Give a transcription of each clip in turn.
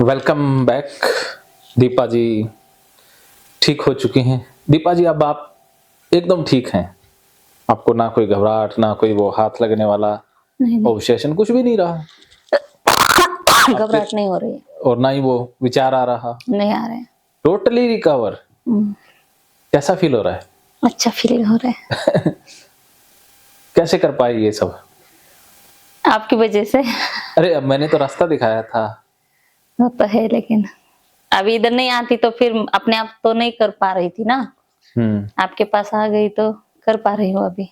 Welcome back. Deepa जी ठीक हो चुकी हैं। दीपा जी अब आप एकदम ठीक हैं, आपको ना कोई घबराहट, ना कोई वो हाथ लगने वाला नहीं ऑब्सेशन, कुछ भी नहीं रहा घबराहट नहीं हो रही है, और ना ही वो विचार आ रहा। नहीं आ रहे हैं। Totally recover. कैसा फील हो रहा है? अच्छा फील हो रहा है कैसे कर पाई ये सब? आपकी वजह से। अरे अब मैंने तो रास्ता दिखाया था। वो तो है, लेकिन अभी इधर नहीं आती तो फिर अपने आप तो नहीं कर पा रही थी ना। आपके पास आ गई तो कर पा रही हूँ अभी।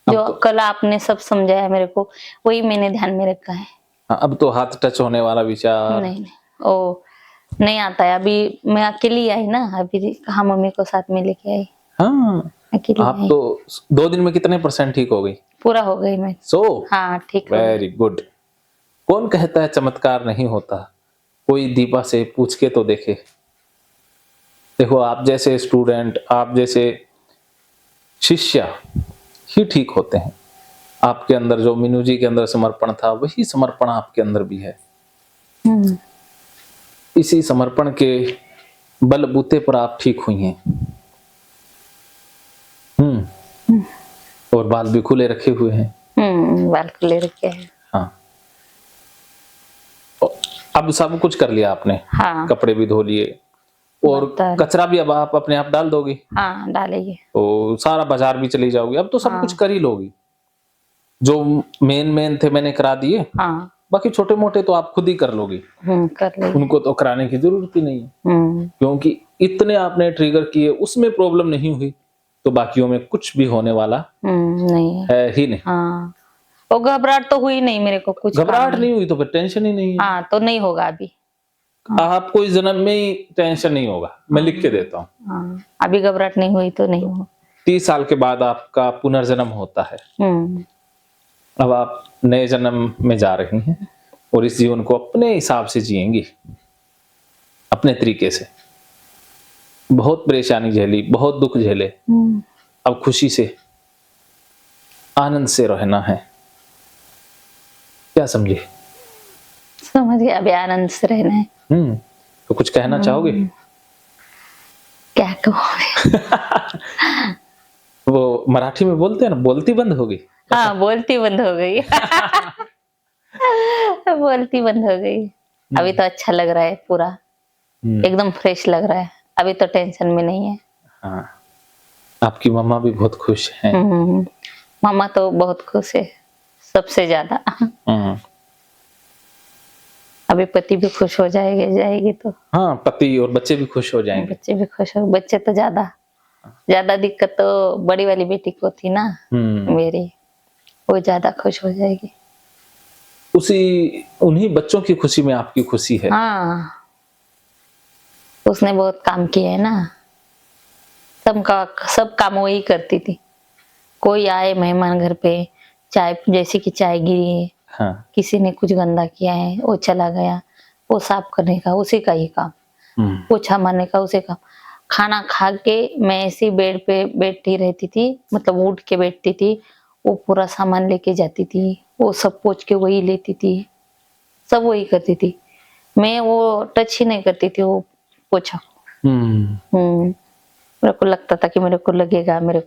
जो तो, कल आपने सब समझाया मेरे को, वही मैंने ध्यान में रखा है। अब तो हाथ टच होने वाला विचार नहीं ओ नहीं आता है। अभी मैं अकेली आई ना, अभी कहाँ मम्मी को साथ में लेके आई। हाँ, अकेली आप आई। तो 2 दिन में कितने % ठीक हो गई? पूरा हो गई मैं। हाँ ठीक हो गई। Very good. कौन कहता है चमत्कार नहीं होता? कोई दीपा से पूछ के तो देखे। देखो, आप जैसे स्टूडेंट, आप जैसे शिष्य ही ठीक होते हैं। आपके अंदर जो मीनू जी के अंदर समर्पण था, वही समर्पण आपके अंदर भी है। इसी समर्पण के बलबूते पर आप ठीक हुई हैं। और बाल भी खुले रखे हुए हैं। बाल खुले रखे हैं। हाँ, अब सब कुछ कर लिया आपने। हाँ, कपड़े भी धो लिए और कचरा भी अब आप अपने आप डाल दोगी। हाँ डालेंगे। तो सारा बाजार भी चली जाओगी, अब तो सब कुछ कर ही लोगी। जो मेन थे मैंने करा दिए। हाँ, बाकी छोटे मोटे तो आप खुद ही कर लोगी। कर लेंगे। उनको तो कराने की जरूरत ही नहीं है, क्योंकि इतने आपने ट्रिगर किए, उसमें प्रॉब्लम नहीं हुई तो बाकियों में कुछ भी होने वाला नहीं है ही नहीं। हाँ, वो घबराहट तो हुई नहीं मेरे को, कुछ घबराहट नहीं हुई तो फिर टेंशन ही नहीं है। हाँ, तो नहीं होगा अभी। आपको इस जन्म में ही टेंशन नहीं होगा, मैं लिख के देता हूँ। हाँ, अभी घबराहट नहीं हुई तो नहीं होगा। 30 साल के बाद आपका पुनर्जन्म होता है। अब आप नए जन्म में जा रही हैं और इस जीवन को अपने हिसाब से जिएंगी, अपने तरीके से। बहुत परेशानी झेली, बहुत दुख झेले, अब खुशी से, आनंद से रहना है। क्या समझे? समझ गया, अभी आनंद से रहना है। तो कुछ कहना चाहोगे? क्या कहोगे? वो मराठी में बोलते हैं ना, बोलती बंद हो गई। हाँ, बोलती बंद हो गई बोलती बंद हो गई। अभी तो अच्छा लग रहा है, पूरा एकदम फ्रेश लग रहा है। अभी तो टेंशन में नहीं है। हाँ, आपकी मम्मा भी बहुत खुश हैं। मम्मा तो बहुत खुश है, सबसे ज्यादा। अभी पति भी खुश हो जाएगी तो। हाँ, पति और बच्चे भी खुश हो जाएंगे। बच्चे भी खुश हो। बच्चे तो ज्यादा दिक्कत तो बड़ी वाली बेटी को थी ना, मेरी, वो ज्यादा खुश हो जाएगी। उन्हीं बच्चों की खुशी में आपकी खुशी है। हाँ, उसने बहुत काम किया है ना। सब काम वही करती थी। कोई आए मेहमान घर पे, चाय जैसे कि चाय गिरी है, हाँ, किसी ने कुछ गंदा किया है, वो चला गया, वो साफ करने का उसी का ही काम, पोछा मारने का उसी का। खाना खा के मैं ऐसी बेड पे बैठी रहती थी, मतलब उठ के बैठती थी, वो पूरा सामान लेके जाती थी, वो सब पोछ के वही लेती थी, सब वही करती थी। मैं वो टच ही नहीं करती थी, वो पोछा। मेरे को लगता था कि मेरे को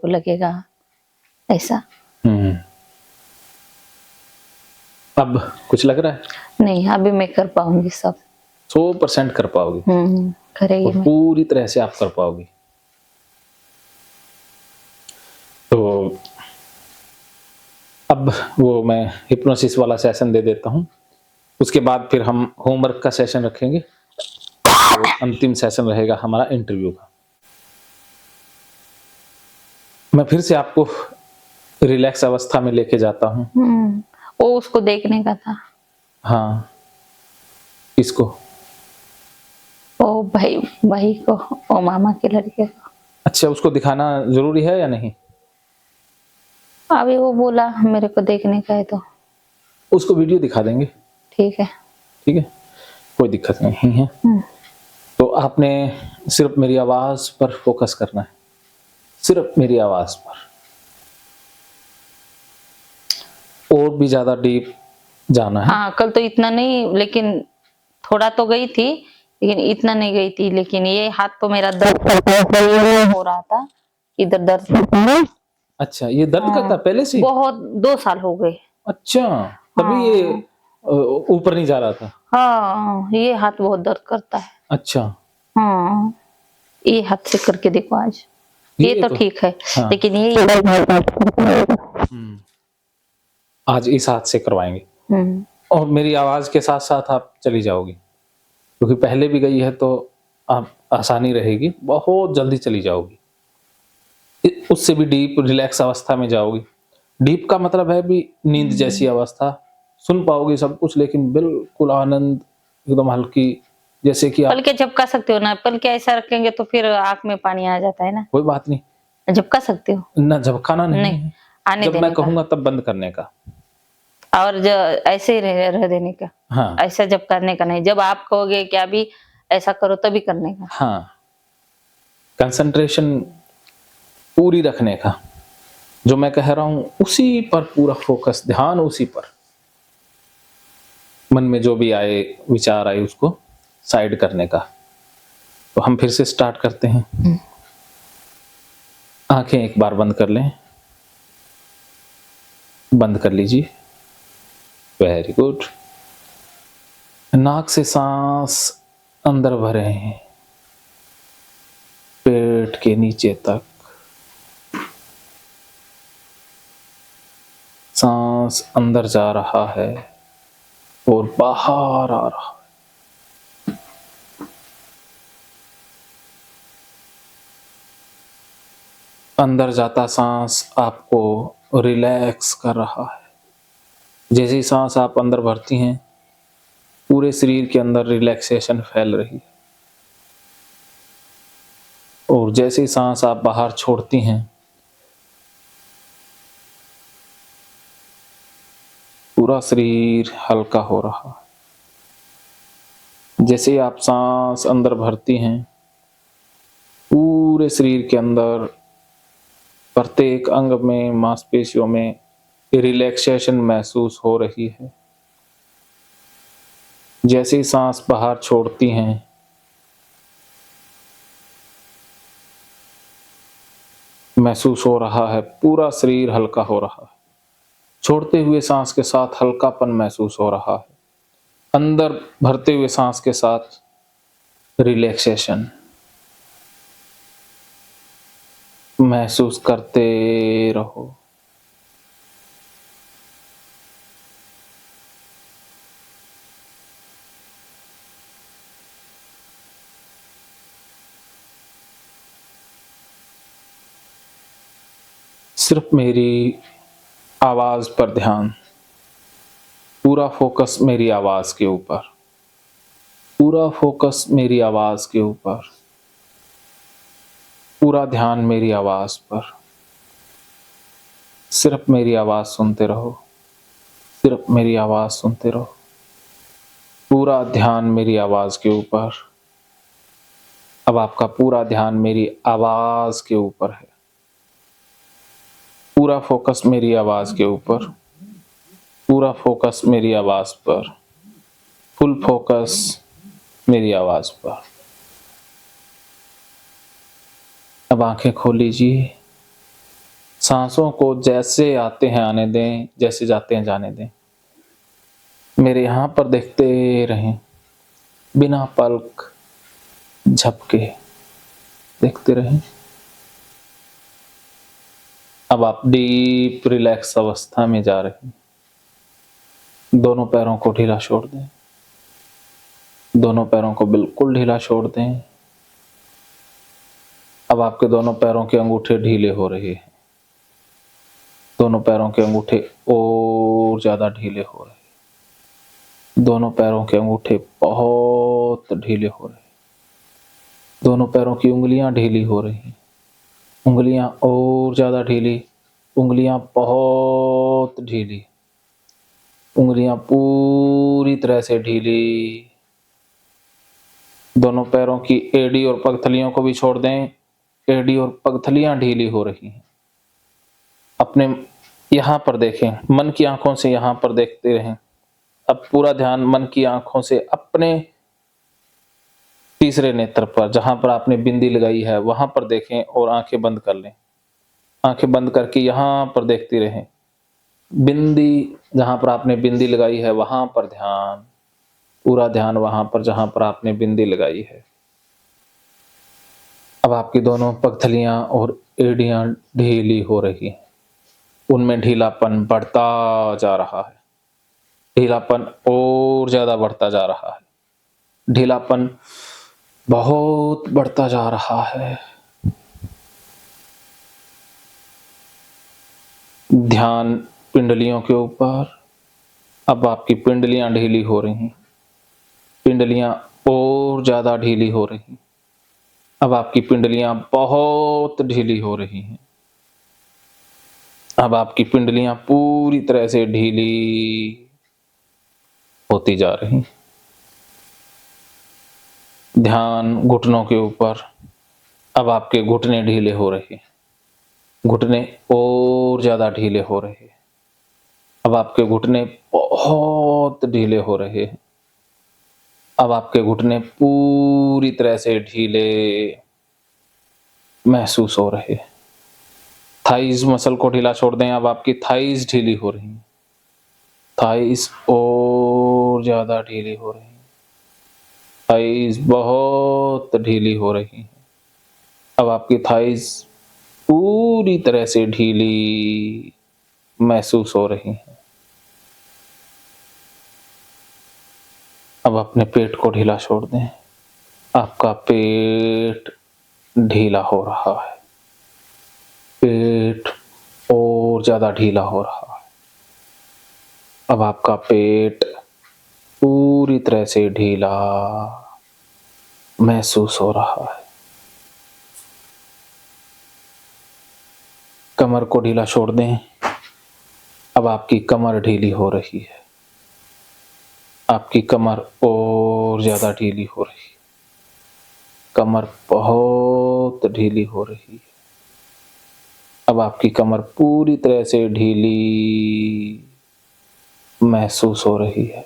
लगेगा ऐसा। अब कुछ लग रहा है? नहीं, अभी मैं कर पाऊंगी सब। 100% कर पाओगी। करेगी मैं। पूरी तरह से आप कर पाओगी। तो अब वो मैं हिप्नोसिस वाला सेशन दे देता हूँ, उसके बाद फिर हम होमवर्क का सेशन रखेंगे। तो अंतिम सेशन रहेगा हमारा इंटरव्यू का। मैं फिर से आपको रिलैक्स अवस्था में लेके जाता हूँ। वो उसको देखने का था। हाँ, किसको? ओ भाई को, ओ मामा के लड़के को। अच्छा, उसको दिखाना जरूरी है या नहीं? अभी वो बोला मेरे को देखने का है तो उसको वीडियो दिखा देंगे। ठीक है, ठीक है, कोई दिक्कत नहीं है। तो आपने सिर्फ मेरी आवाज पर फोकस करना है, सिर्फ मेरी आवाज पर। और भी ज्यादा डीप जाना है। हाँ, कल तो इतना नहीं, लेकिन थोड़ा तो गई थी लेकिन इतना नहीं गई थी। लेकिन ये हाथ तो मेरा दर्द करता हो रहा था, इधर दर्द। अच्छा, ये दर्द करता है पहले से ही? बहुत 2 साल हो गए। अच्छा, तभी ये हाँ। ऊपर नहीं जा रहा था। हाँ, ये हाथ बहुत दर्द करता है। अच्छा, हाँ, ये हाथ से करके देखो आज। ये तो ठीक है, हाँ। लेकिन ये आज इस हाथ से करवाएंगे और मेरी आवाज के साथ साथ आप चली जाओगी, क्योंकि पहले भी गई है तो आप आसानी रहेगी, बहुत जल्दी चली जाओगी। उससे भी डीप रिलैक्स अवस्था में जाओगी। डीप का मतलब है भी नींद जैसी अवस्था, सुन पाओगे सब कुछ लेकिन बिल्कुल आनंद, एकदम हल्की, जैसे कि आप पल के झपका सकते हो ना, पल के ऐसा रखेंगे तो फिर आँख में पानी आ जाता है ना। कोई बात नहीं, झपका सकते हो? ना झपकाना नहीं है, आने जब देने मैं का कहूंगा तब बंद करने का। और ऐसे ही रह देने का। हाँ, ऐसा जब करने का नहीं, जब आप कहोगे कि अभी ऐसा करो तभी करने का। हाँ, कंसंट्रेशन पूरी रखने का, जो मैं कह रहा हूं उसी पर पूरा फोकस, ध्यान उसी पर। मन में जो भी आए, विचार आए, उसको साइड करने का। तो हम फिर से स्टार्ट करते हैं। आंखें एक बार बंद कर लें, बंद कर लीजिए। Very good. नाक से सांस अंदर भरें, पेट के नीचे तक सांस अंदर जा रहा है और बाहर आ रहा है। अंदर जाता सांस आपको रिलैक्स कर रहा है। जैसे ही सांस आप अंदर भरती हैं, पूरे शरीर के अंदर रिलैक्सेशन फैल रही है, और जैसे ही सांस आप बाहर छोड़ती हैं, पूरा शरीर हल्का हो रहा है। जैसे ही आप सांस अंदर भरती हैं, पूरे शरीर के अंदर प्रत्येक अंग में, मांसपेशियों में रिलैक्सेशन महसूस हो रही है। जैसे ही सांस बाहर छोड़ती हैं, महसूस हो रहा है पूरा शरीर हल्का हो रहा है। छोड़ते हुए सांस के साथ हल्कापन महसूस हो रहा है। अंदर भरते हुए सांस के साथ रिलैक्सेशन महसूस करते रहो। सिर्फ मेरी आवाज पर ध्यान, पूरा फोकस मेरी आवाज के ऊपर, पूरा फोकस मेरी आवाज के ऊपर, पूरा ध्यान मेरी आवाज पर। सिर्फ मेरी आवाज सुनते रहो, सिर्फ मेरी आवाज सुनते रहो। पूरा ध्यान मेरी आवाज के ऊपर। अब आपका पूरा ध्यान मेरी आवाज के ऊपर है। पूरा फोकस मेरी आवाज के ऊपर, पूरा फोकस मेरी आवाज पर, फुल फोकस मेरी आवाज पर। अब आंखें खोल लीजिए। सांसों को जैसे आते हैं आने दें, जैसे जाते हैं जाने दें। मेरे यहां पर देखते रहें, बिना पलक झपके देखते रहें। अब आप डीप रिलैक्स अवस्था में जा रहे हैं। दोनों पैरों को ढीला छोड़ दें, दोनों पैरों को बिल्कुल ढीला छोड़ दें। अब आपके दोनों पैरों के अंगूठे ढीले हो रहे हैं। दोनों पैरों के अंगूठे और ज्यादा ढीले हो रहे हैं। दोनों पैरों के अंगूठे बहुत ढीले हो रहे हैं। दोनों पैरों की उंगलियां ढीली हो रही हैं। उंगलियां और ज्यादा ढीली, उंगलियां बहुत ढीली, उंगलियां पूरी तरह से ढीली। दोनों पैरों की एड़ी और पगथलियों को भी छोड़ दें। एड़ी और पगथलियां ढीली हो रही हैं। अपने यहां पर देखें, मन की आंखों से यहां पर देखते रहें। अब पूरा ध्यान मन की आंखों से अपने तीसरे नेत्र पर, जहां पर आपने बिंदी लगाई है वहां पर देखें और आंखें बंद कर लें। आंखें बंद करके यहां पर देखती रहें। बिंदी, जहां पर आपने बिंदी लगाई है वहां पर ध्यान, पूरा ध्यान वहां पर जहां पर आपने बिंदी लगाई है। अब आपकी दोनों पगथलियां और एड़ियां ढीली हो रही हैं, उनमें ढीलापन बढ़ता जा रहा है, ढीलापन और ज्यादा बढ़ता जा रहा है, ढीलापन बहुत बढ़ता जा रहा है। ध्यान पिंडलियों के ऊपर। अब आपकी पिंडलियां ढीली हो रही हैं, पिंडलियां और ज्यादा ढीली हो रही हैं। अब आपकी पिंडलियां बहुत ढीली हो रही हैं। अब आपकी पिंडलियां पूरी तरह से ढीली होती जा रही। ध्यान घुटनों के ऊपर। अब आपके घुटने ढीले हो रहे हैं, घुटने और ज्यादा ढीले हो रहे हैं। अब आपके घुटने बहुत ढीले हो रहे हैं। अब आपके घुटने पूरी तरह से ढीले महसूस हो रहे हैं। थाइज मसल को ढीला छोड़ दें। अब आपकी थाइज ढीली हो रही हैं, थाइज और ज्यादा ढीली हो रही हैं, थाइज बहुत ढीली हो रही हैं। अब आपकी थाइज पूरी तरह से ढीली महसूस हो रही हैं। अब अपने पेट को ढीला छोड़ दें। आपका पेट ढीला हो रहा है, पेट और ज्यादा ढीला हो रहा है। अब आपका पेट पूरी तरह से ढीला महसूस हो रहा है। कमर को ढीला छोड़ दें। अब आपकी कमर ढीली हो रही है, आपकी कमर और ज्यादा ढीली हो रही है, कमर बहुत ढीली हो रही है। अब आपकी कमर पूरी तरह से ढीली महसूस हो रही है।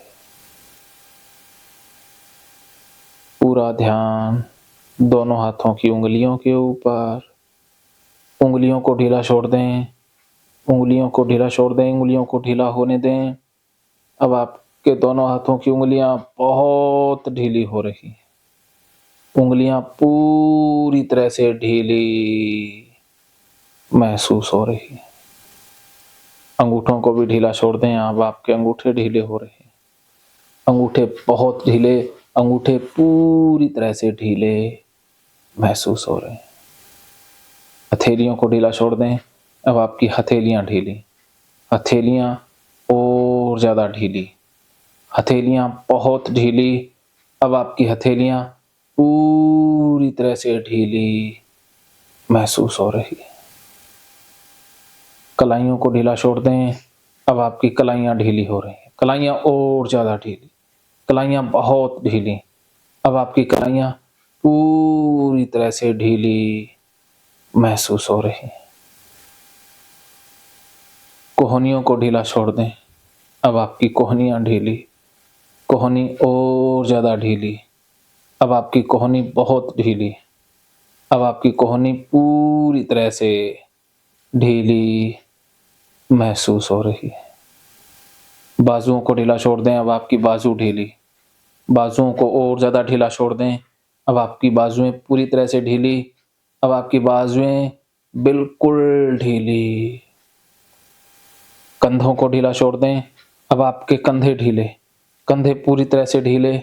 पूरा ध्यान दोनों हाथों की उंगलियों के ऊपर। उंगलियों को ढीला छोड़ दें, उंगलियों को ढीला छोड़ दें, उंगलियों को ढीला होने दें। अब आपके दोनों हाथों की उंगलियां बहुत ढीली हो रही हैं, उंगलियां पूरी तरह से ढीली महसूस हो रही हैं। अंगूठों को भी ढीला छोड़ दें। अब आपके अंगूठे ढीले हो रहे हैं, अंगूठे बहुत ढीले, अंगूठे पूरी तरह से ढीले महसूस हो रहे हैं। हथेलियों को ढीला छोड़ दें। अब आपकी हथेलियां ढीली, हथेलियां और ज्यादा ढीली, हथेलियां बहुत ढीली। अब आपकी हथेलियां पूरी तरह से ढीली महसूस हो रही है। कलाइयों को ढीला छोड़ दें। अब आपकी कलाइयां ढीली हो रही हैं, कलाइयां और ज्यादा ढीली, कलाइयां बहुत ढीली। अब आपकी कलाइयां पूरी तरह से ढीली महसूस हो रही हैं। कोहनियों को ढीला छोड़ दें। अब आपकी कोहनियां ढीली, कोहनी और ज्यादा ढीली। अब आपकी कोहनी बहुत ढीली, अब आपकी कोहनी पूरी तरह से ढीली महसूस हो रही है। बाजुओं को ढीला छोड़ दें। अब आपकी बाजू ढीली, बाजुओं को और ज्यादा ढीला छोड़ दें। अब आपकी बाजुएं पूरी तरह से ढीली, अब आपकी बाजुएं बिल्कुल ढीली। कंधों को ढीला छोड़ दें। अब आपके कंधे ढीले, कंधे पूरी तरह से ढीले।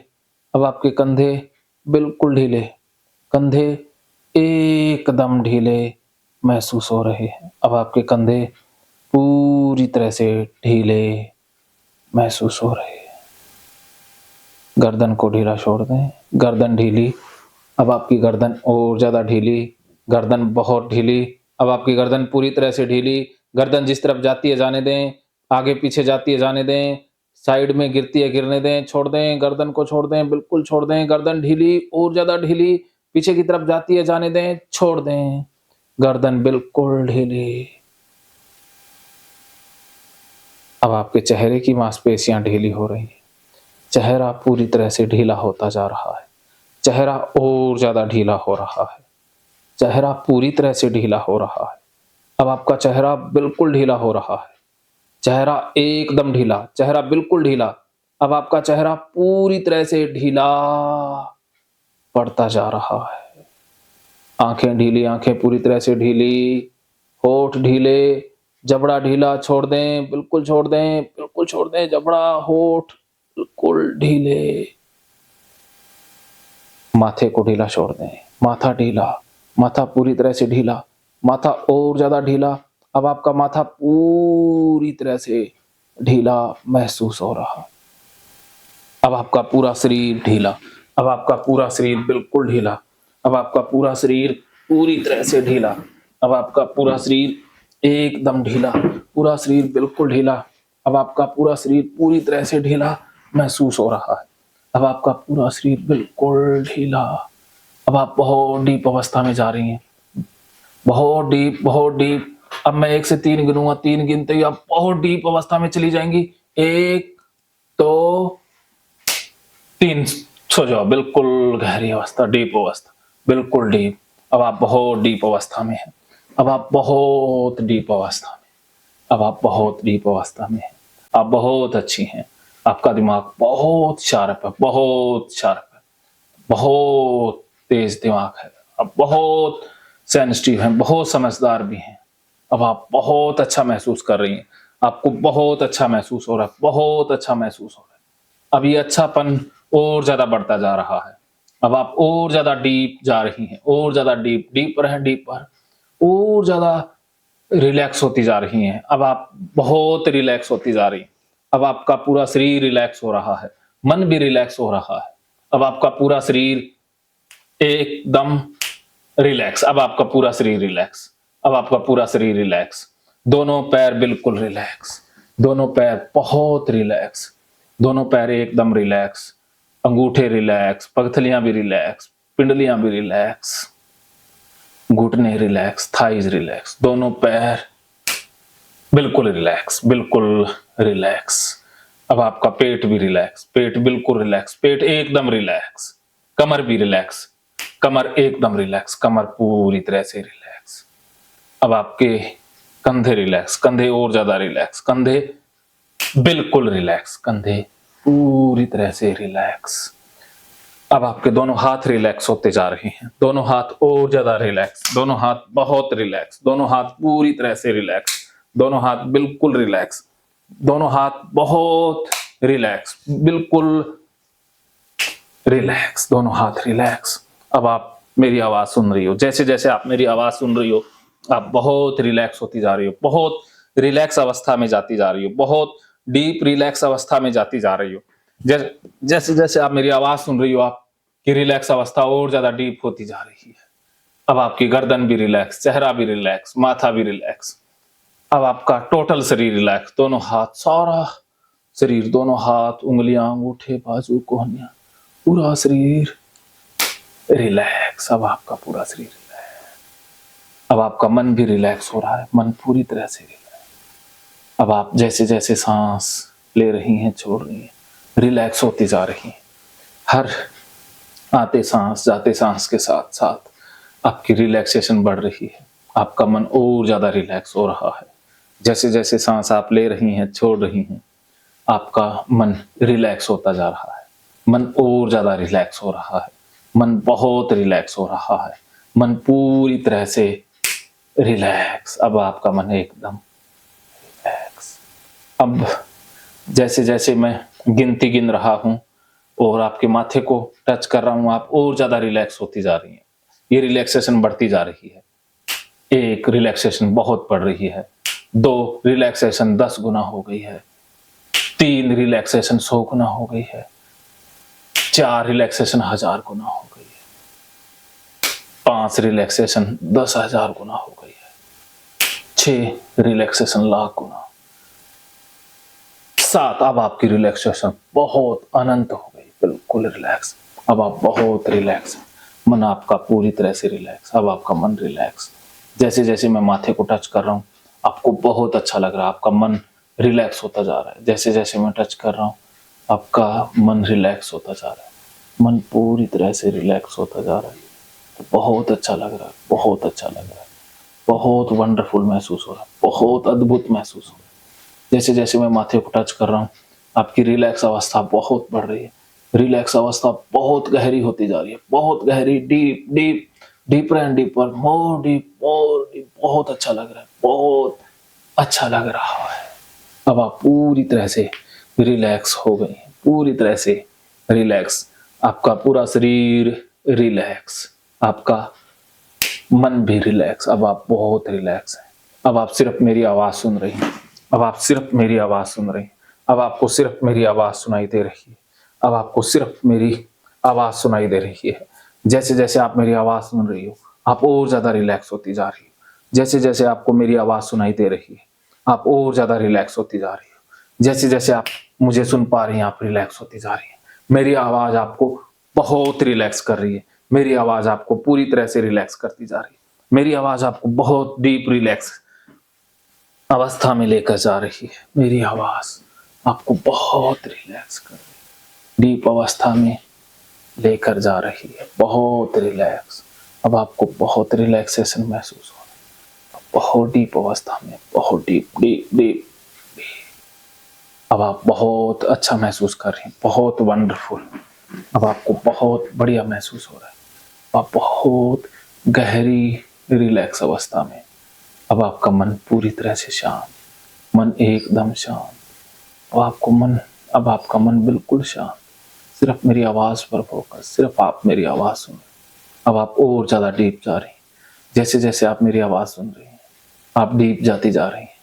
अब आपके कंधे बिल्कुल ढीले, कंधे एकदम ढीले महसूस हो रहे हैं। अब आपके कंधे पूरी तरह से ढीले महसूस हो रहे हैं। गर्दन को ढीला छोड़ दें। गर्दन ढीली, अब आपकी गर्दन और ज्यादा ढीली, गर्दन बहुत ढीली। अब आपकी गर्दन पूरी तरह से ढीली। गर्दन जिस तरफ जाती है जाने दें, आगे पीछे जाती है जाने दें, साइड में गिरती है गिरने दें, छोड़ दें, गर्दन को छोड़ दें, बिल्कुल छोड़ दें। गर्दन ढीली और ज्यादा ढीली, पीछे की तरफ जाती है जाने दें, छोड़ दें। गर्दन बिल्कुल ढीली। अब आपके चेहरे की मांसपेशियां ढीली हो रही हैं, चेहरा पूरी तरह से ढीला होता जा रहा है, चेहरा और ज़्यादा ढीला हो रहा है, चेहरा पूरी तरह से ढीला हो रहा है। अब आपका चेहरा बिल्कुल ढीला हो रहा है, चेहरा एकदम ढीला, चेहरा बिल्कुल ढीला। अब आपका चेहरा पूरी तरह से ढीला पड़ता जा रहा है। आंखें ढीली, आंखें पूरी तरह से ढीली, होठ ढीले, जबड़ा ढीला छोड़ दें, बिल्कुल छोड़ दें, बिल्कुल छोड़ दें, जबड़ा होठ बिल्कुल ढीले। माथे को ढीला छोड़ दें, माथा ढीला, माथा पूरी तरह से ढीला, माथा और ज्यादा ढीला। अब आपका माथा पूरी तरह से ढीला महसूस हो रहा। अब आपका पूरा शरीर ढीला, अब आपका पूरा शरीर बिल्कुल ढीला, अब आपका पूरा शरीर पूरी तरह से ढीला, अब आपका पूरा शरीर एकदम ढीला, पूरा शरीर बिल्कुल ढीला। अब आपका पूरा शरीर पूरी तरह से ढीला महसूस हो रहा है। अब आपका पूरा शरीर बिल्कुल ढीला। अब आप बहुत डीप अवस्था में जा रही हैं, बहुत डीप, बहुत डीप। अब मैं 1 से 3 गिनूंगा, 3 गिनते ही आप बहुत डीप अवस्था में चली जाएंगी। 1 2 3 सो जाओ, बिल्कुल गहरी अवस्था, डीप अवस्था, बिल्कुल डीप। अब आप बहुत डीप अवस्था में हैं, अब आप बहुत डीप अवस्था में, अब आप बहुत डीप अवस्था में हैं। आप बहुत अच्छी हैं, आपका दिमाग बहुत शार्प है, बहुत शार्प है, बहुत तेज दिमाग है, आप बहुत सेंसिटिव हैं, बहुत समझदार भी हैं। अब आप बहुत अच्छा महसूस कर रही हैं, आपको बहुत अच्छा महसूस हो रहा है, बहुत अच्छा महसूस हो रहा है। अब ये अच्छापन और ज्यादा बढ़ता जा रहा है। अब आप और ज्यादा डीप जा रही हैं, और ज्यादा डीप, डीपर हैं, डीपर, और ज्यादा रिलैक्स होती जा रही हैं। अब आप बहुत रिलैक्स होती जा रही हैं। अब आपका पूरा शरीर रिलैक्स हो रहा है, मन भी रिलैक्स हो रहा है। अब आपका पूरा शरीर एकदम रिलैक्स, अब आपका पूरा शरीर रिलैक्स, अब आपका पूरा शरीर रिलैक्स। दोनों पैर बिल्कुल रिलैक्स, दोनों पैर बहुत रिलैक्स, दोनों पैर एकदम रिलैक्स, अंगूठे रिलैक्स, पगथलियां भी रिलैक्स, पिंडलियां भी रिलैक्स, घुटने रिलैक्स, थाइज रिलैक्स, दोनों पैर बिल्कुल रिलैक्स, बिल्कुल रिलैक्स। अब आपका पेट भी रिलैक्स, पेट बिल्कुल रिलैक्स, पेट एकदम रिलैक्स, कमर भी रिलैक्स, कमर एकदम रिलैक्स, कमर पूरी तरह से रिलैक्स। अब आपके कंधे रिलैक्स, कंधे और ज्यादा रिलैक्स, कंधे बिल्कुल रिलैक्स, कंधे पूरी तरह से रिलैक्स। अब आपके दोनों हाथ रिलैक्स होते जा रहे हैं, दोनों हाथ और ज्यादा रिलैक्स, दोनों हाथ बहुत रिलैक्स, दोनों हाथ पूरी तरह से रिलैक्स, दोनों हाथ बिल्कुल रिलैक्स, दोनों हाथ बहुत रिलैक्स, बिल्कुल रिलैक्स, दोनों हाथ रिलैक्स। अब आप मेरी आवाज सुन रही हो, जैसे जैसे आप मेरी आवाज सुन रही हो, आप बहुत रिलैक्स होती जा रही हो, बहुत रिलैक्स अवस्था में जाती जा रही हो, बहुत डीप रिलैक्स अवस्था में जाती जा रही हो। जैसे जैसे आप मेरी आवाज सुन रही हो, आपकी रिलैक्स अवस्था और ज्यादा डीप होती जा रही है। अब आपकी गर्दन भी रिलैक्स, चेहरा भी रिलैक्स, माथा भी रिलैक्स। अब आपका टोटल शरीर रिलैक्स, दोनों हाथ, सारा शरीर, दोनों हाथ, उंगलियां, अंगूठे, बाजू, कोहनियां, पूरा शरीर रिलैक्स। अब आपका पूरा शरीर रिलैक्स। अब आपका मन भी रिलैक्स हो रहा है, मन पूरी तरह से रिलैक्स। अब आप जैसे जैसे सांस ले रही हैं, छोड़ रही हैं, रिलैक्स होती जा रही हैं। हर आते सांस जाते सांस के साथ साथ आपकी रिलैक्सेशन बढ़ रही है, आपका मन और ज्यादा रिलैक्स हो रहा है। जैसे जैसे सांस आप ले रही हैं, छोड़ रही हैं, आपका मन रिलैक्स होता जा रहा है, मन और ज्यादा रिलैक्स हो रहा है, मन बहुत रिलैक्स हो रहा है, मन पूरी तरह से रिलैक्स। अब आपका मन एकदम रिलैक्स। अब जैसे जैसे मैं गिनती गिन रहा हूं और आपके माथे को टच कर रहा हूं, आप और ज्यादा रिलैक्स होती जा रही हैं। ये रिलैक्सेशन बढ़ती जा रही है। 1 रिलैक्सेशन बहुत बढ़ रही है, 2 रिलैक्सेशन 10 गुना हो गई है, 3 रिलैक्सेशन 100 गुना हो गई है, 4 रिलैक्सेशन 1000 गुना हो गई है, 5 रिलैक्सेशन 10,000 गुना हो गई है, 6 रिलैक्सेशन लाख गुना, 7 अब आपकी रिलैक्सेशन बहुत अनंत हो गई, बिल्कुल रिलैक्स। अब आप बहुत रिलैक्स, मन आपका पूरी तरह से रिलैक्स। अब आपका मन रिलैक्स। जैसे जैसे मैं माथे को टच कर रहा हूँ, आपको बहुत अच्छा लग रहा है, आपका मन रिलैक्स होता जा रहा है। जैसे जैसे मैं टच कर रहा हूँ, आपका मन रिलैक्स होता जा रहा है, मन पूरी तरह से रिलैक्स होता जा रहा है। तो बहुत अच्छा लग रहा है, बहुत अच्छा लग रहा है, बहुत वंडरफुल महसूस हो रहा है, बहुत अद्भुत महसूस हो रहा है। जैसे जैसे मैं माथे को टच कर रहा हूँ, आपकी रिलैक्स अवस्था बहुत बढ़ रही है, रिलैक्स अवस्था बहुत गहरी होती जा रही है, बहुत गहरी, deep deep, deeper and deeper, more deep, बहुत अच्छा लग रहा है, बहुत अच्छा लग रहा है। अब आप पूरी तरह से रिलैक्स हो गए हैं, पूरी तरह से रिलैक्स, आपका पूरा शरीर रिलैक्स, आपका मन भी रिलैक्स। अब आप बहुत रिलैक्स हैं। अब आप सिर्फ मेरी आवाज सुन रही हैं, अब आप सिर्फ मेरी आवाज सुन रही हैं, अब आपको सिर्फ मेरी आवाज सुनाई दे रही है, अब आपको सिर्फ मेरी आवाज सुनाई दे रही है। जैसे जैसे आप मेरी आवाज सुन रही हो, आप और ज्यादा रिलैक्स होती जा रही हो। जैसे जैसे आपको मेरी आवाज सुनाई दे रही है, आप और ज्यादा रिलैक्स होती जा रही हो। जैसे जैसे आप मुझे सुन पा रही हैं, आप रिलैक्स होती जा रही हैं। मेरी आवाज आपको बहुत रिलैक्स कर रही है, मेरी आवाज आपको पूरी तरह से रिलैक्स करती जा रही है, मेरी आवाज आपको बहुत डीप रिलैक्स अवस्था में लेकर जा रही है। मेरी आवाज आपको बहुत रिलैक्स कर रही है, डीप अवस्था में लेकर जा रही है, बहुत रिलैक्स। अब आपको बहुत रिलैक्सेशन महसूस हो रहा है, बहुत डीप अवस्था में, बहुत डीप डीप डीप। अब आप बहुत अच्छा महसूस कर रही हैं, बहुत वंडरफुल। अब आपको बहुत बढ़िया महसूस हो रहा है, आप बहुत गहरी रिलैक्स अवस्था में। अब आपका मन पूरी तरह से शांत, मन एकदम शांत। अब आपका मन बिल्कुल शांत, सिर्फ मेरी आवाज पर फोकस, सिर्फ आप मेरी आवाज सुन रहे हैं। अब आप और ज्यादा डीप जा रही हैं। जैसे जैसे आप मेरी आवाज सुन रही हैं, आप डीप जाती जा रही हैं।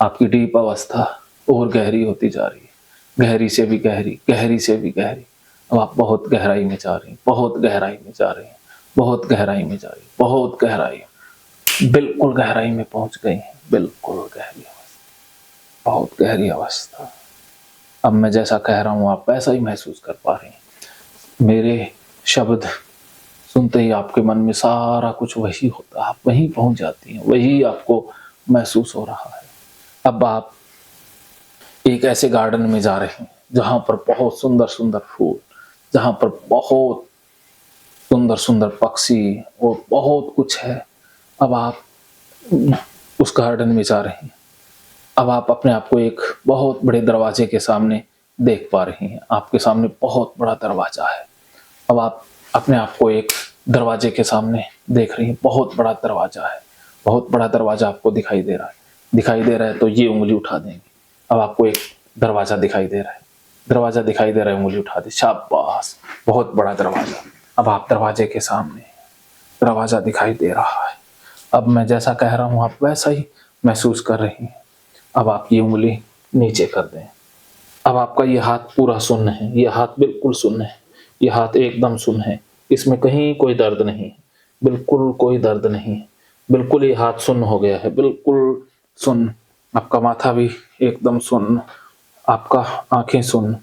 आपकी डीप अवस्था और गहरी होती जा रही है, गहरी से भी गहरी, गहरी से भी गहरी। अब आप बहुत गहराई में जा रही हैं, बहुत गहराई में जा रही हैं, बहुत गहराई में जा रही हैं, बहुत गहराई, बिल्कुल गहराई में पहुंच गई हैं, बिल्कुल गहरी अवस्था, बहुत गहरी अवस्था। अब मैं जैसा कह रहा हूं, आप वैसा ही महसूस कर पा रही हैं। मेरे शब्द सुनते ही आपके मन में सारा कुछ वही होता है, आप वहीं पहुंच जाती हैं, वही आपको महसूस हो रहा है। अब आप एक ऐसे गार्डन में जा रहे हैं जहां पर बहुत सुंदर सुंदर फूल, जहां पर बहुत सुंदर सुंदर पक्षी और बहुत कुछ है। अब आप उस गार्डन में जा रहे हैं। अब आप अपने आप को एक बहुत बड़े दरवाजे के सामने देख पा रही हैं, आपके सामने बहुत बड़ा दरवाजा है। अब आप अपने आप को एक दरवाजे के सामने देख रही हैं, बहुत बड़ा दरवाजा है, बहुत बड़ा दरवाजा आपको दिखाई दे रहा है। दिखाई दे रहा है तो ये उंगली उठा देंगे। अब आपको एक दरवाजा दिखाई दे रहा है, दरवाजा दिखाई दे रहा है, उंगली उठा दी, शाबाश, बहुत बड़ा दरवाजा। अब आप दरवाजे के सामने, दरवाजा दिखाई दे रहा है। अब मैं जैसा कह रहा हूं, आप वैसा ही महसूस कर रही हैं। अब आप ये उंगली नीचे कर दें। अब आपका ये हाथ पूरा सुन्न है, ये हाथ बिल्कुल सुन्न है, ये हाथ एकदम सुन्न है, इसमें कहीं कोई दर्द नहीं, बिल्कुल कोई दर्द नहीं, बिल्कुल ये हाथ सुन्न हो गया है, बिल्कुल सुन्न। आपका माथा भी एकदम सुन्न, आपका आंखें सुन्न।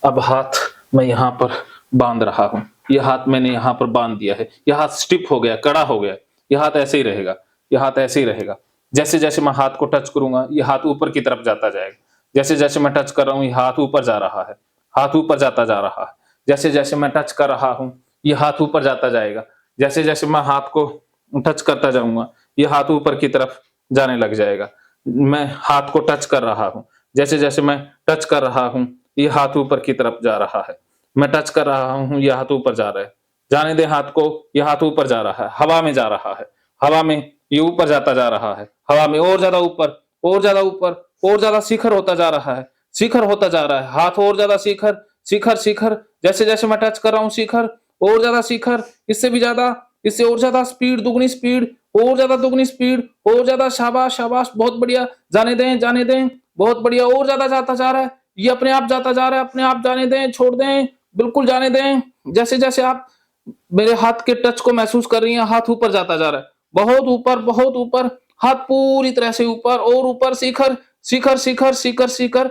अब हाथ मैं यहाँ पर बांध रहा हूँ, यह हाथ मैंने यहाँ पर बांध दिया है, यह हाथ स्टिफ हो गया, कड़ा हो गया, यह हाथ ऐसे ही रहेगा, यह हाथ ऐसे ही रहेगा। जैसे जैसे मैं हाथ को टच करूंगा, यह हाथ ऊपर की तरफ जाता जाएगा। जैसे जैसे मैं टच कर रहा हूँ, यह हाथ ऊपर जा रहा है, हाथ ऊपर जाता जा रहा है। जैसे जैसे मैं टच कर रहा हूँ, यह हाथ ऊपर जाता जाएगा। जैसे जैसे मैं हाथ को टच करता जाऊंगा, यह हाथ ऊपर की तरफ जाने लग जाएगा। मैं हाथ को टच कर रहा हूँ, जैसे जैसे मैं टच कर रहा हूँ, यह हाथ ऊपर की तरफ जा रहा है। मैं टच कर रहा हूँ, यह हाथ ऊपर जा रहा है। जाने दे हाथ को, यह हाथ ऊपर जा रहा है, हवा में जा रहा है, हवा में ये ऊपर जाता जा रहा है, हवा में और ज्यादा ऊपर, और ज्यादा ऊपर, और ज्यादा शिखर होता जा रहा है, शिखर होता जा रहा है, हाथ और ज्यादा शिखर, शिखर शिखर। जैसे जैसे मैं टच कर रहा हूँ, शिखर, और ज्यादा शिखर, इससे भी ज्यादा, इससे और ज्यादा स्पीड, दुगनी स्पीड, और ज्यादा दुगनी स्पीड, और ज्यादा, शाबाश शाबाश, बहुत बढ़िया, जाने दें जाने दें, बहुत बढ़िया, और ज्यादा जाता जा रहा है, ये अपने आप जाता जा रहा है, अपने आप जाने दें, छोड़ दें, बिल्कुल जाने दें। जैसे जैसे आप मेरे हाथ के टच को महसूस कर रही हैं, हाथ ऊपर जाता जा रहा है, बहुत ऊपर, बहुत ऊपर, हाथ पूरी तरह से ऊपर और ऊपर, शिखर शिखर शिखर शिखर शिखर,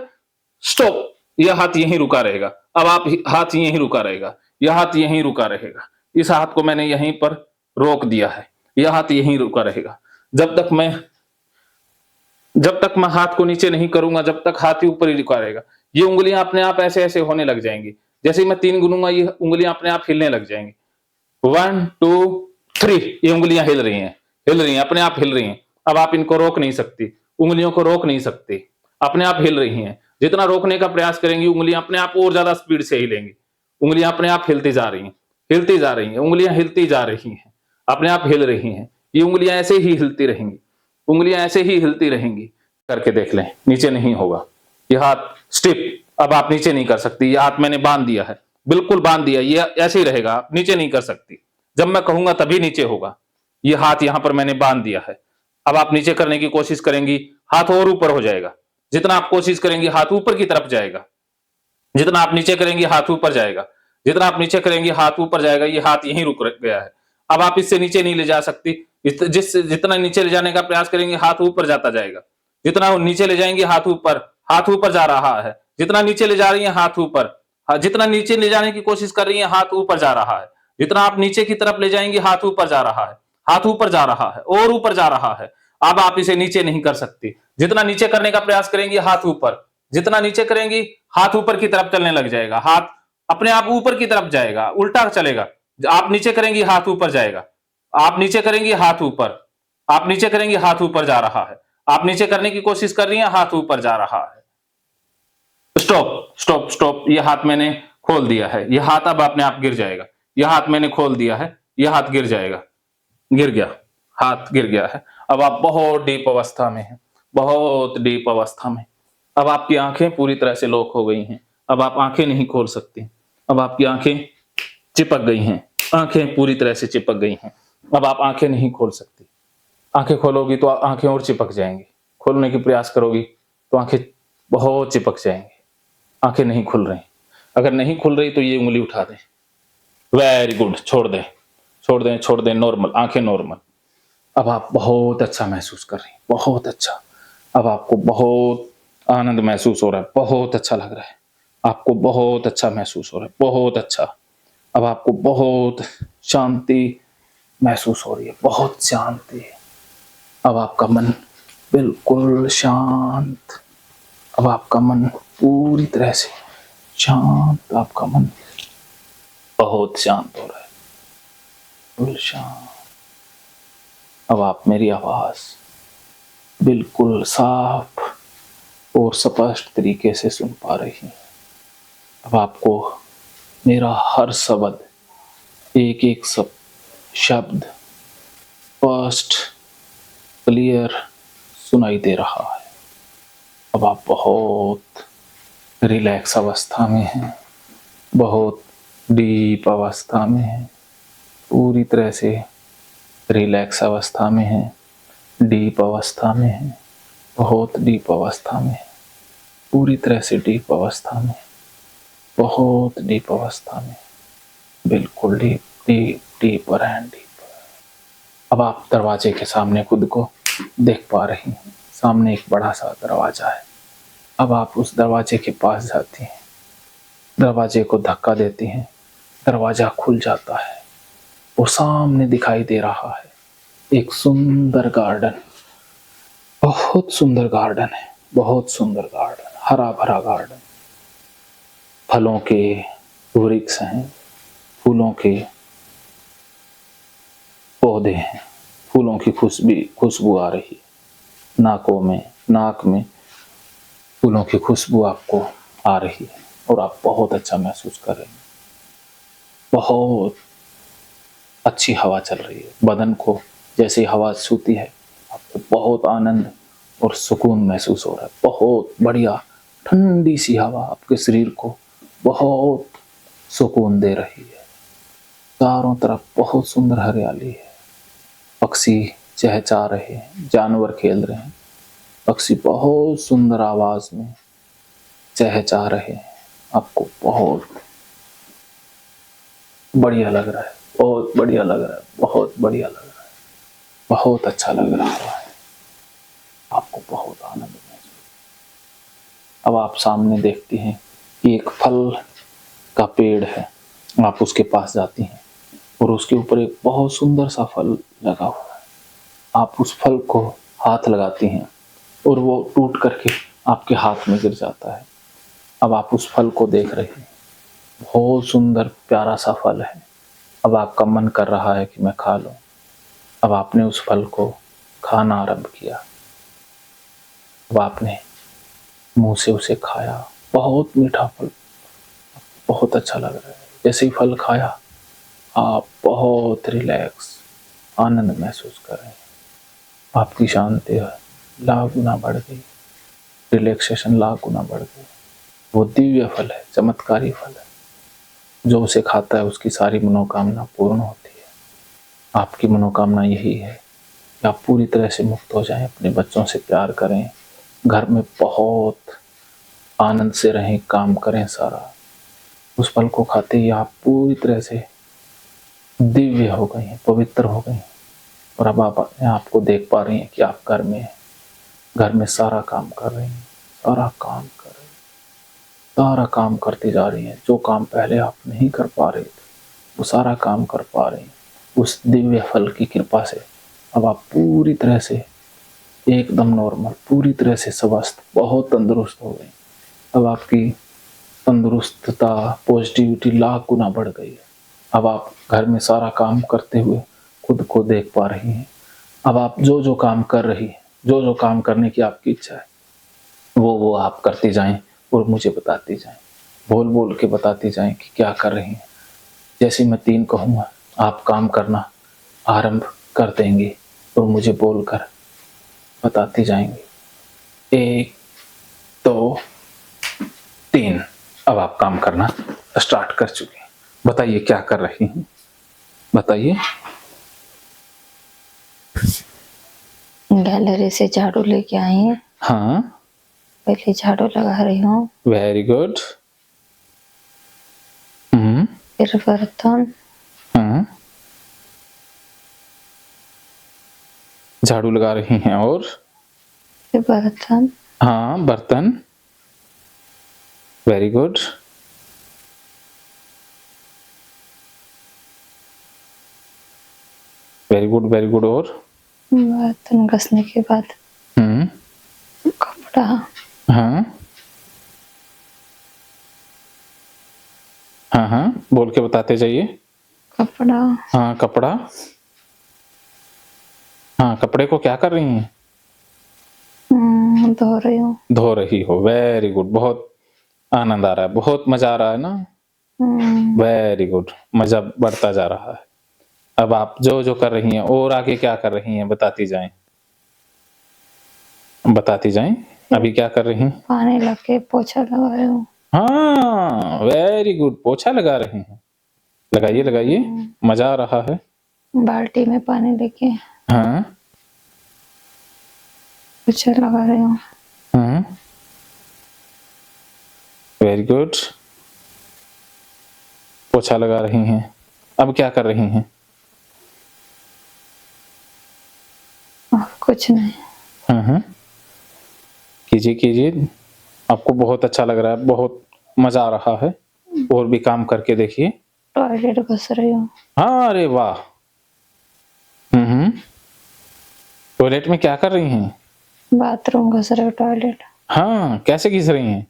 स्टॉप। यह हाथ यहीं रुका रहेगा। अब आप हाथ यहीं रुका रहेगा, यह हाथ यहीं रुका रहेगा। इस हाथ को मैंने यहीं पर रोक दिया है, यह हाथ यहीं रुका रहेगा। जब तक मैं हाथ को नीचे नहीं करूंगा, जब तक हाथ ही ऊपर ही रुका रहेगा। ये उंगलियां अपने आप ऐसे ऐसे होने लग जाएंगी। जैसे ही मैं 3 गिनूंगा ये उंगलियां अपने आप हिलने लग जाएंगी। 1 2 3 ये उंगलियां हिल रही हैं, अपने आप हिल रही हैं। अब आप इनको रोक नहीं सकती, उंगलियों को रोक नहीं सकती, अपने आप हिल रही हैं। जितना रोकने का प्रयास करेंगी उंगलियां अपने आप और ज्यादा स्पीड से हिलेंगी। उंगलियां अपने आप हिलती जा रही हैं, हिलती जा रही हैं, उंगलियां हिलती जा रही हैं, अपने आप हिल रही हैं। ये उंगलियां ऐसे ही हिलती रहेंगी, उंगलियां ऐसे ही हिलती रहेंगी। करके देख लें, नीचे नहीं होगा। ये हाथ स्टिप, अब आप नीचे नहीं कर सकती। ये हाथ मैंने बांध दिया है, बिल्कुल बांध दिया, ये ऐसे ही रहेगा, आप नीचे नहीं कर सकती। जब मैं कहूंगा तभी नीचे होगा। ये हाथ यहां पर मैंने बांध दिया है। अब आप नीचे करने की कोशिश करेंगी, हाथ और ऊपर हो जाएगा। जितना आप कोशिश करेंगी हाथ ऊपर की तरफ जाएगा, जितना आप नीचे करेंगे हाथ ऊपर जाएगा, जितना आप नीचे करेंगे हाथ ऊपर जाएगा। ये हाथ यहीं रुक गया है, अब आप इससे नीचे नहीं ले जा सकती। जितना नीचे ले जाने का प्रयास करेंगे हाथ ऊपर जाता जाएगा। जितना नीचे ले जाएंगे हाथ ऊपर जा रहा है। जितना नीचे ले जा रही है हाथ ऊपर, जितना नीचे ले जाने की कोशिश कर रही है हाथ ऊपर जा रहा है। जितना आप नीचे की तरफ ले जाएंगे हाथ ऊपर जा रहा है, हाथ ऊपर जा रहा है और ऊपर जा रहा है। अब आप इसे नीचे नहीं कर सकती। जितना नीचे करने का प्रयास करेंगे हाथ ऊपर, जितना नीचे करेंगी हाथ ऊपर की तरफ चलने लग जाएगा। हाथ अपने आप ऊपर की तरफ जाएगा, उल्टा चलेगा। आप नीचे करेंगी हाथ ऊपर जाएगा, आप नीचे करेंगी हाथ ऊपर, आप नीचे करेंगी हाथ ऊपर जा रहा है। आप नीचे करने की कोशिश कर रही हैं हाथ ऊपर जा रहा है। स्टॉप स्टॉप स्टॉप, ये हाथ मैंने खोल दिया है, ये हाथ अब अपने आप गिर जाएगा। ये हाथ मैंने खोल दिया है, ये हाथ गिर जाएगा, गिर गया, हाथ गिर गया है। अब आप बहुत डीप अवस्था में हैं, बहुत डीप अवस्था में। अब आपकी आंखें पूरी तरह से लॉक हो गई हैं, अब आप आंखें नहीं खोल सकती। अब आपकी आंखें चिपक गई हैं, आंखें पूरी तरह से चिपक गई हैं। अब आप आंखें नहीं खोल सकती। आंखें खोलोगी तो आंखें और चिपक जाएंगी, खोलने की प्रयास करोगी तो आंखें बहुत चिपक जाएंगी। आंखें नहीं खुल रही, अगर नहीं खुल रही तो ये उंगली उठा दें। वेरी गुड, छोड़ दें, छोड़ दें, छोड़ दें, नॉर्मल, आंखें नॉर्मल। अब आप बहुत अच्छा महसूस कर रही हैं, बहुत अच्छा। अब आपको बहुत आनंद महसूस हो रहा है, बहुत अच्छा लग रहा है, आपको बहुत अच्छा महसूस हो रहा है, बहुत अच्छा। अब आपको बहुत शांति महसूस हो रही है, बहुत शांति। अब आपका मन बिल्कुल शांत, अब आपका मन पूरी तरह से शांत, आपका मन बहुत शांत हो रहा है, बिल्कुल शांत। अब आप मेरी आवाज बिल्कुल साफ और स्पष्ट तरीके से सुन पा रही हैं। अब आपको मेरा हर शब्द, एक एक शब्द स्पष्ट क्लियर सुनाई दे रहा है। अब आप बहुत रिलैक्स अवस्था में हैं, बहुत डीप अवस्था में हैं, पूरी तरह से रिलैक्स अवस्था में हैं, डीप अवस्था में हैं, बहुत डीप अवस्था में, पूरी तरह से डीप अवस्था में, बहुत डीप अवस्था में, बिल्कुल deep deep deeper and deeper. अब आप दरवाजे के सामने खुद को देख पा रही हैं, सामने एक बड़ा सा दरवाजा है। अब आप उस दरवाजे के पास जाती हैं, दरवाजे को धक्का देती हैं, दरवाजा खुल जाता है और सामने दिखाई दे रहा है एक सुंदर गार्डन, बहुत सुंदर गार्डन है, बहुत सुंदर गार्डन, हरा भरा गार्डन। फलों के वृक्ष हैं, फूलों के पौधे हैं, फूलों की खुशबू आ रही है, नाक में फूलों की खुशबू आपको आ रही है और आप बहुत अच्छा महसूस कर रहे हैं। बहुत अच्छी हवा चल रही है, बदन को जैसे हवा छूती है आपको बहुत आनंद और सुकून महसूस हो रहा है। बहुत बढ़िया ठंडी सी हवा आपके शरीर को बहुत सुकून दे रही है। चारों तरफ बहुत सुंदर हरियाली है, पक्षी चहचहा रहे हैं, जानवर खेल रहे हैं, पक्षी बहुत सुंदर आवाज में चहचहा रहे हैं। आपको बहुत बढ़िया लग रहा है, बहुत बढ़िया लग रहा है, बहुत बढ़िया लग रहा है, बहुत अच्छा लग रहा है, आपको बहुत आनंद महसूस। अब आप सामने देखती हैं कि एक फल का पेड़ है, आप उसके पास जाती हैं और उसके ऊपर एक बहुत सुंदर सा फल लगा हुआ है। आप उस फल को हाथ लगाती हैं और वो टूट करके आपके हाथ में गिर जाता है। अब आप उस फल को देख रहे हैं, बहुत सुंदर प्यारा सा फल है। अब आपका मन कर रहा है कि मैं खा लूं। अब आपने उस फल को खाना आरंभ किया। अब आपने मुंह से उसे खाया, बहुत मीठा फल, बहुत अच्छा लग रहा है। जैसे ही फल खाया, आप बहुत रिलैक्स, आनंद महसूस कर रहे हैं। आपकी शांति लाख गुना बढ़ गई, रिलैक्सेशन लाख गुना बढ़ गई। वो दिव्य फल है, चमत्कारी फल है। जो उसे खाता है उसकी सारी मनोकामना पूर्ण होती है। आपकी मनोकामना यही है कि आप पूरी तरह से मुक्त हो जाएं, अपने बच्चों से प्यार करें, घर में बहुत आनंद से रहें, काम करें सारा। उस फल को खाते ही आप पूरी तरह से दिव्य हो गई हैं, पवित्र हो गई हैं। और अब आप अपने आप को देख पा रही हैं कि आप घर में हैं, घर में सारा काम कर रही हैं, सारा काम कर रही हैं, सारा काम करती जा रही हैं। जो काम पहले आप नहीं कर पा रहे थे, वो सारा काम कर पा रही हैं। उस दिव्य फल की कृपा से अब आप पूरी तरह से एकदम नॉर्मल, पूरी तरह से स्वस्थ, बहुत तंदुरुस्त हो गई। अब आपकी तंदुरुस्तता, पॉजिटिविटी लाख गुना बढ़ गई है। अब आप घर में सारा काम करते हुए खुद को देख पा रही हैं। अब आप जो जो काम कर रही हैं, जो जो काम करने की आपकी इच्छा है, वो आप करती जाएं और मुझे बताती जाएं। बोल बोल के बताती जाएं कि क्या कर रही हैं। जैसे मैं 3 कहूँगा, आप काम करना आरंभ कर देंगे और मुझे बोलकर बताती जाएंगे। 1 2 3। अब आप काम करना स्टार्ट कर चुके हैं। बताइए क्या कर रही हैं, बताइए। गैलरी से झाड़ू लेके आई हैं। हाँ, पहले झाड़ू लगा रही हूँ, वेरी गुड। फिर बर्तन, झाड़ू लगा रही हैं और फिर बर्तन, हाँ, बर्तन, very good. Very good, very good. और बर्तन घसने के बाद कपड़ा, हाँ हाँ हाँ, बोल के बताते जाइए। कपड़ा, हाँ, कपड़ा। हाँ, कपड़े को क्या कर रही हैं? धो रही हूँ। धो रही हो, वेरी गुड। बहुत आनंद आ रहा है, बहुत मजा आ रहा है ना। वेरी गुड, मजा बढ़ता जा रहा है। अब आप जो जो कर रही हैं और आगे क्या कर रही हैं बताती जाएं, बताती जाएं। अभी क्या कर रही हैं? पानी लगे पोछा लगा रही हूँ। हाँ, वेरी गुड, पोछा लगा रही हैं। लगाइए लगाइए, मजा आ रहा है। बाल्टी में पानी लेके हाँ, पोछा लगा रही हूँ। वेरी गुड, पोछा लगा रही हैं। अब क्या कर रही हैं? कुछ नहीं। कीजिए कीजिए, आपको बहुत अच्छा लग रहा है, बहुत मजा आ रहा है। और भी काम करके देखिए। टॉयलेट घस रही हूँ। हाँ, अरे वाह। टॉयलेट में क्या कर रही हैं? बाथरूम घस रही हूँ, टॉयलेट हाँ, कैसे घिस रही हैं?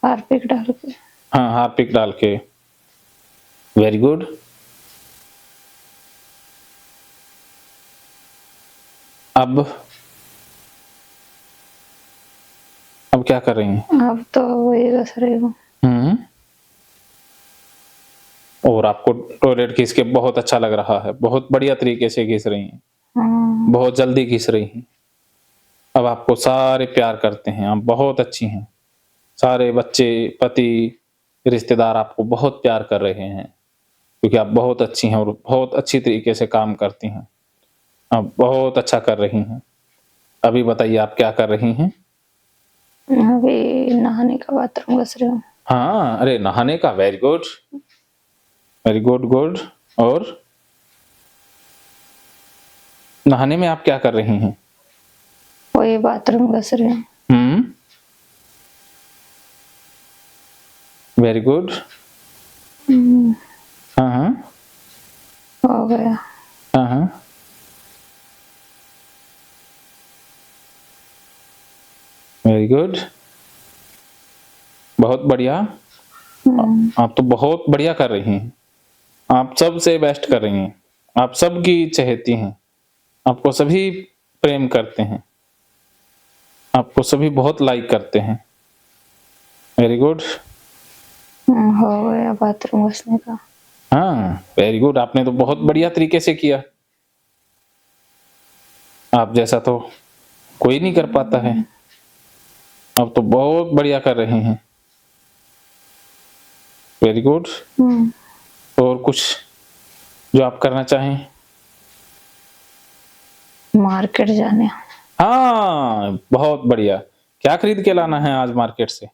हार्पिक डाल के। हाँ, हार्पिक डाल के, वेरी गुड। अब क्या कर रही हैं? अब तो वही घस रही हूँ। और आपको टॉयलेट घिस के बहुत अच्छा लग रहा है, बहुत बढ़िया तरीके से घिस रही हैं, बहुत जल्दी घिस रही हैं। अब आपको सारे प्यार करते हैं, आप बहुत अच्छी हैं। सारे बच्चे, पति, रिश्तेदार आपको बहुत प्यार कर रहे हैं, क्योंकि आप बहुत अच्छी हैं और बहुत अच्छी तरीके से काम करती हैं। आप बहुत अच्छा कर रही हैं। अभी बताइए आप क्या कर रही हैं? अभी नहाने का बाथरूम घस रही हूँ। हाँ, अरे नहाने का, very good, very good good. और नहाने में आप क्या कर रही हैं? वही बाथरूम घस रही हूँ। Very good. हाँ, हो गया। हाँ, वेरी गुड, बहुत बढ़िया। आप तो बहुत बढ़िया कर रही हैं। आप सबसे बेस्ट कर रही हैं। आप सबकी चहेती हैं। आपको सभी प्रेम करते हैं। आपको सभी बहुत लाइक करते हैं। Very good. हो गया बाथरूम घुसने का। हाँ, वेरी गुड। आपने तो बहुत बढ़िया तरीके से किया। आप जैसा तो कोई नहीं कर पाता है। आप तो बहुत बढ़िया कर रहे हैं। Very good. और कुछ जो आप करना चाहें? मार्केट जाने। हाँ, बहुत बढ़िया। क्या खरीद के लाना है आज मार्केट से?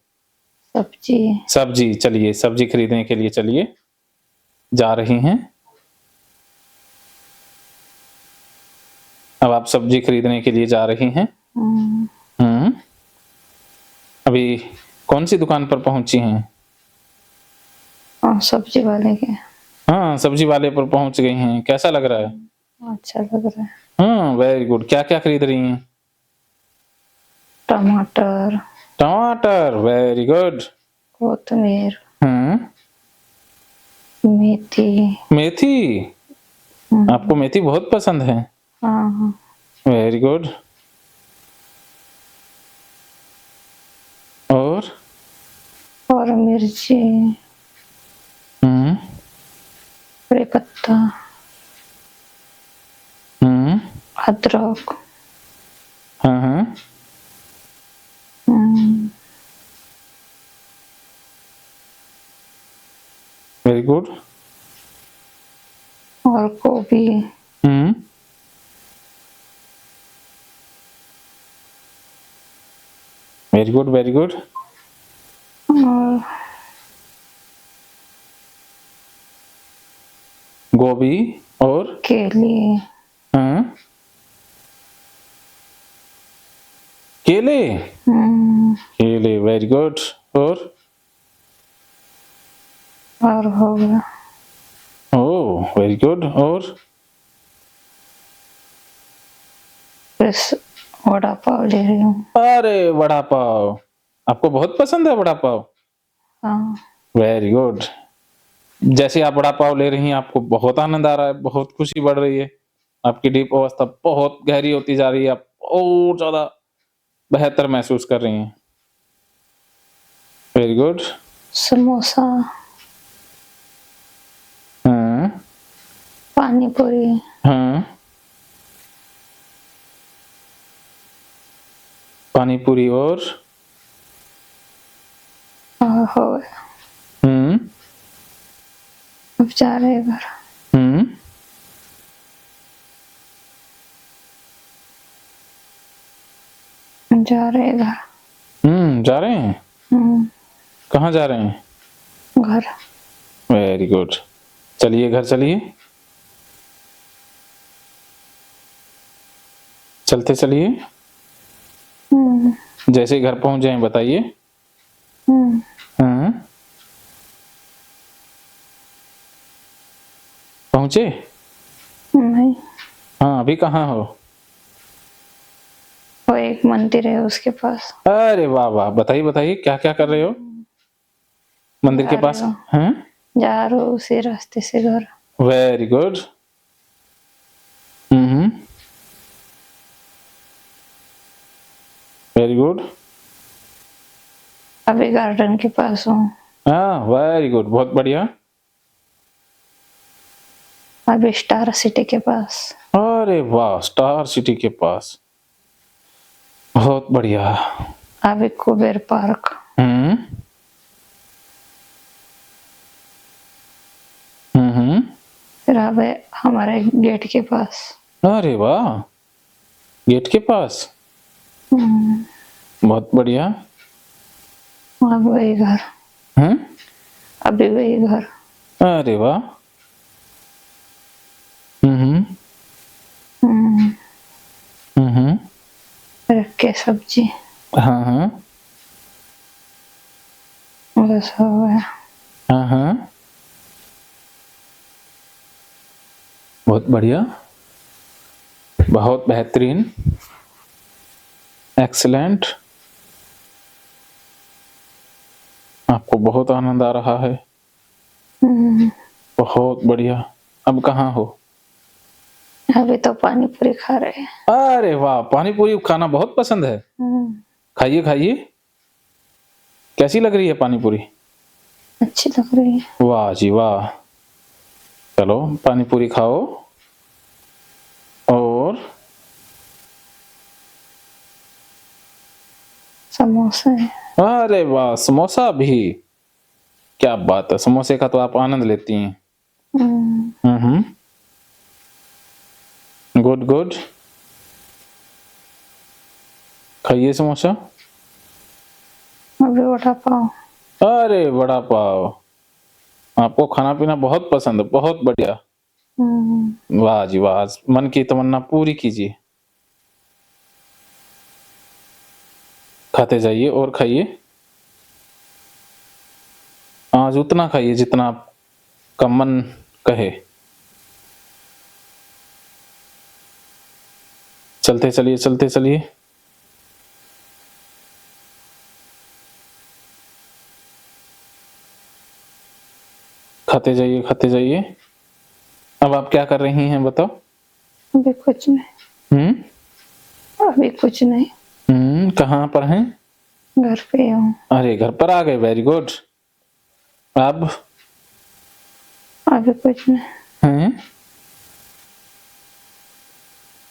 सब्जी। सब्जी, चलिए सब्जी खरीदने के लिए चलिए, जा रही हैं। अब आप सब्जी खरीदने के लिए जा रही हैं। अभी कौन सी दुकान पर पहुंची हैं? सब्जी वाले के। हाँ, सब्जी वाले पर पहुंच गई हैं। कैसा लग रहा है? अच्छा लग रहा है। Very good. क्या-क्या खरीद रही हैं? टमाटर। टमाटर, वेरी गुड। कोथिमीर। मेथी। मेथी? आपको मेथी बहुत पसंद है? हाँ। Very good. और मिर्ची। कड़ी पत्ता। अदरक। Very good. और गोभी। Very good, very good. और गोभी और केले। केले? केले, वेरी गुड। और हो गया। ओह, वेरी गुड। और वड़ा पाव ले रही हूँ। अरे वड़ा पाव, आपको बहुत पसंद है वड़ा पाव? हाँ। Very good. जैसे आप वड़ा पाव ले रही हैं, आपको बहुत आनंद आ रहा है, बहुत खुशी बढ़ रही है। आपकी डीप अवस्था बहुत गहरी होती जा रही है। आप और ज़्यादा बेहतर महसूस कर रही हैं। Very good. समोसा। पानी पूरी। पानी पूरी और हो गया। अब जा रहे घर। जा रहे घर। जा रहे हैं? कहाँ जा रहे हैं? घर। Very good. चलिए घर चलिए। चलते चलिए। जैसे ही घर पहुंच जाएं बताइए। पहुंचे? नहीं। हाँ, अभी कहाँ हो? वो एक मंदिर है उसके पास। अरे वाह वाह, बताइए बताइए क्या क्या कर रहे हो मंदिर के पास? हैं? जा रहे हो उसी रास्ते से घर। Very good. Very good. अभी गार्डन के पास हूँ। हाँ, वेरी गुड, बहुत बढ़िया। अभी स्टार सिटी के पास। अरे वाह, स्टार सिटी के पास, बहुत बढ़िया। अभी कुबेर पार्क। फिर अभी हमारे गेट के पास। अरे वाह, गेट के पास, बहुत बढ़िया। अब वही घर। अभी वही घर। अरे वाह। रख के सब्जी। हाँ। बस हो गया। हाँ, बहुत बढ़िया, बहुत बेहतरीन, एक्सीलेंट। आपको बहुत आनंद आ रहा है। बहुत बढ़िया। अब कहाँ हो? अभी तो पानी पूरी खा रहे हैं। अरे वाह, पानी पूरी खाना बहुत पसंद है। खाइए खाइए। कैसी लग रही है पानी पूरी? अच्छी लग रही है। वाह जी वाह। चलो पानी पूरी खाओ। और समोसा है। अरे वाह, समोसा भी। क्या बात है, समोसे का तो आप आनंद लेती हैं। Good good. खाइए समोसा। अभी वड़ा पाव। अरे वड़ा पाव, आपको खाना पीना बहुत पसंद है, बहुत बढ़िया। वाह जी वाह, मन की तमन्ना पूरी कीजिए। खाते जाइए और खाइए। आज उतना खाइए जितना आपका मन कहे। चलते चलिए, चलते चलिए। खाते जाइए, खाते जाइए। अब आप क्या कर रही हैं बताओ? अभी कुछ नहीं। अभी कुछ नहीं। कहाँ पर हैं? घर पे हूँ। अरे घर पर आ गए, वेरी गुड। अब अभी कुछ नहीं। हैं?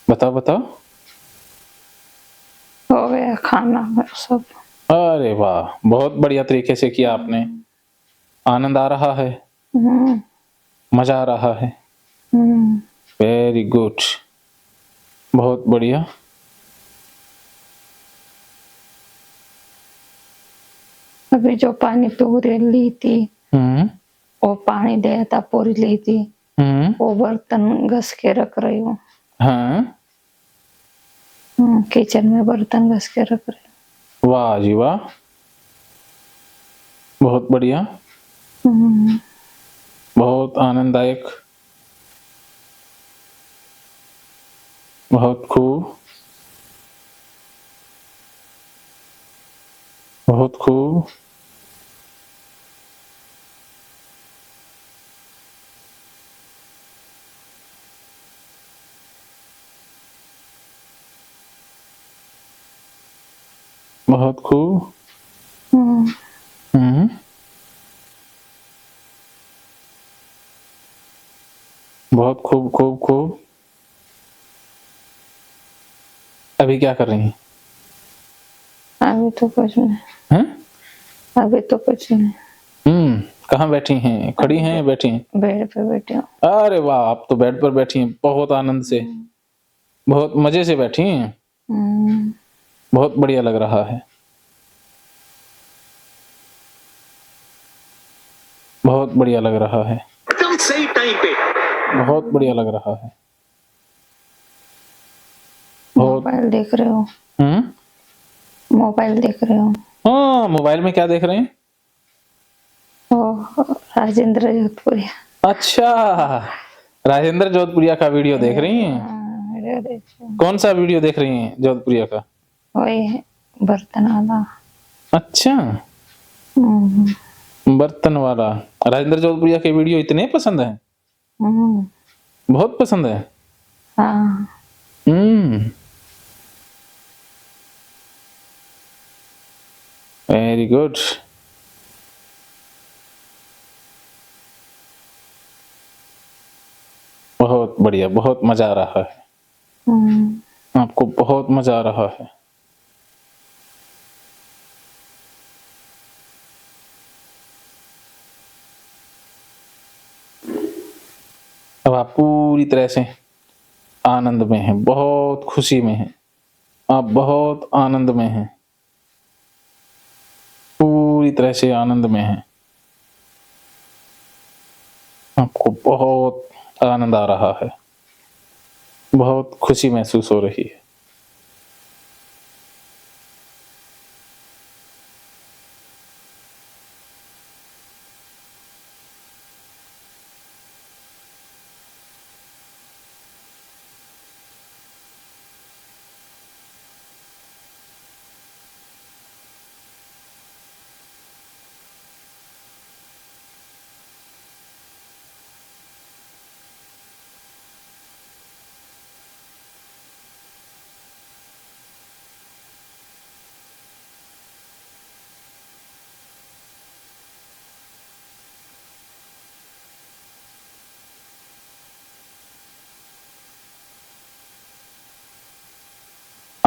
बताओ बताओ। हो गया खाना सब। अरे वाह, बहुत बढ़िया तरीके से किया आपने। आनंद आ रहा है, मजा आ रहा है। वेरी गुड, बहुत बढ़िया। अभी जो पानी पूरी ली थी, वो पानी दिया था पूरी ली थी, वो बर्तन घस के रख रही हूँ। हाँ, किचन में बर्तन घस के रख रही हूँ। वाह जी वाह, बहुत बढ़िया। बहुत आनंददायक। बहुत खूब, बहुत खूब। बहुत खूब। बहुत खूब खूब खूब। अभी क्या कर रही हैं? अभी तो कुछ नहीं। हैं? अभी तो कुछ नहीं। कहाँ बैठी हैं? खड़ी हैं या बैठी हैं? बेड पे बैठी हूँ। अरे वाह, आप तो बेड पर बैठी हैं, बहुत आनंद से, बहुत मजे से बैठी हैं। बहुत बढ़िया लग रहा है। बहुत बढ़िया लग रहा है। एकदम सही टाइम पे। बहुत बढ़िया लग रहा है। मोबाइल देख रहे हो? मोबाइल देख रहे हो? हाँ, मोबाइल में क्या देख रहे हैं? राजेंद्र जोधपुरिया। अच्छा, राजेंद्र जोधपुरिया का वीडियो देख रही हैं? वीडियो देख रही हूँ। कौन सा वीडियो देख रही हैं जोधपुरिया का? वही बर्तन वाला। अच्छा, बर्तन वाला। राजेंद्र जोधपुरिया के वीडियो इतने पसंद हैं? बहुत पसंद है। हाँ। Very good. बहुत बढ़िया, बहुत मजा आ रहा है। आपको बहुत मजा आ रहा है। अब आप पूरी तरह से आनंद में हैं, बहुत खुशी में हैं। आप बहुत आनंद में हैं, पूरी तरह से आनंद में हैं। आपको बहुत आनंद आ रहा है, बहुत खुशी महसूस हो रही है।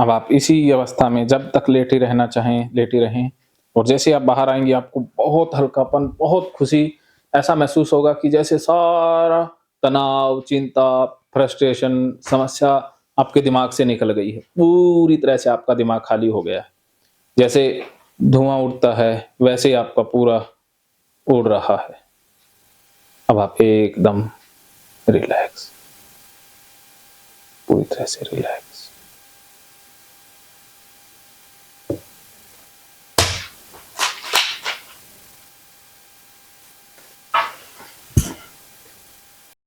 अब आप इसी अवस्था में जब तक लेटे रहना चाहें, लेटे रहें और जैसे आप बाहर आएँगे आपको बहुत हल्कापन, बहुत खुशी ऐसा महसूस होगा कि जैसे सारा तनाव, चिंता, फ्रस्ट्रेशन, समस्या आपके दिमाग से निकल गई है। पूरी तरह से आपका दिमाग खाली हो गया है। जैसे धुआँ उड़ता है, वैसे ही आपका पूरा उड़ रहा है। अब आप एकदम रिलैक्स, पूरी तरह से रिलैक्स।